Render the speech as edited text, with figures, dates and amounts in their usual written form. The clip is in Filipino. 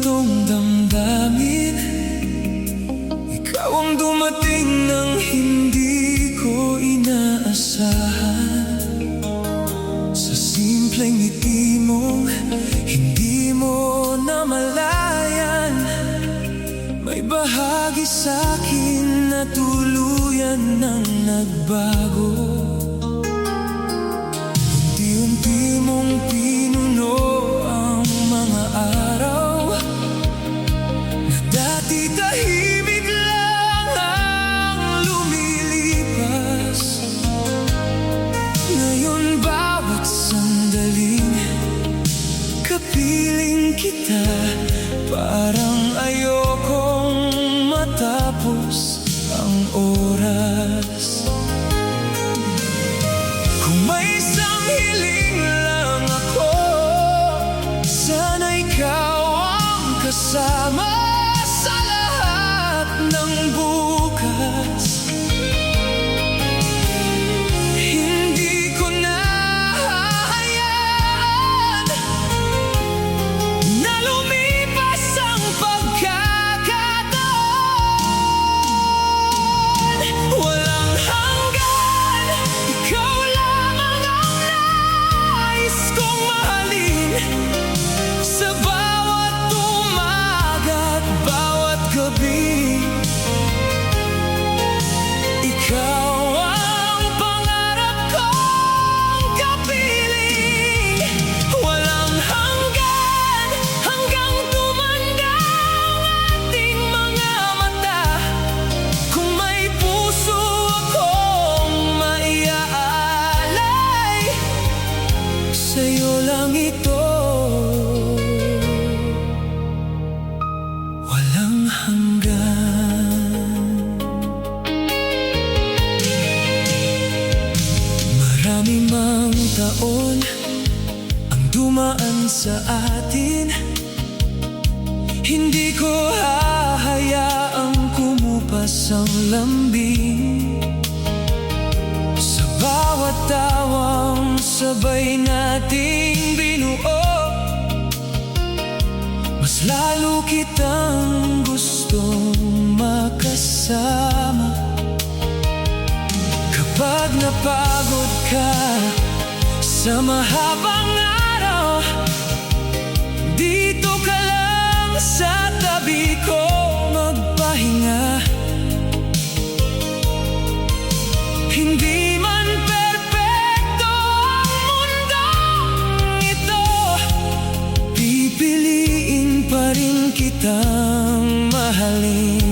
gustong damdamin. Ikaw ang dumating nang hindi ko inaasahan. Sa simpleng ngiti mo, hindi mo namalayan. May bahagi sa'kin na tuluyan nang nagbago. Unti-unti mong pinuno ang mga araw na dati tahimik lang ang lumilipas. Ngayon bawat sandaling kapiling kita, parang ayokong matapos ang oras. Kung may isang hiling lang ako, sana ikaw ang kasama sa lahat ng bukas. Hindi ko na hahayaan na lumipas ang pagkakataon. Walang hanggan, ikaw lamang ang nais kong mahalin. Sa bawat umaga at bawat gabi, ikaw ang pangarap kong kapiling. Walang hanggan, hanggang tumanda ang ating mga mata. Kung may puso akong maiaalay, sa'yo lang ito. Walang hanggan. Marami mang taon ang dumaan sa atin, hindi ko hahayaang kumupas ang lambing. Sa bawat tawang sabay nating binuo, mas lalo kitang gustong makasama. Kapag napagod ka sa mahabang araw, dito ka lang sa tabi ko magpahinga. Hindi man perpekto ang mundong ito, pipiliin pa rin kitang mahalin.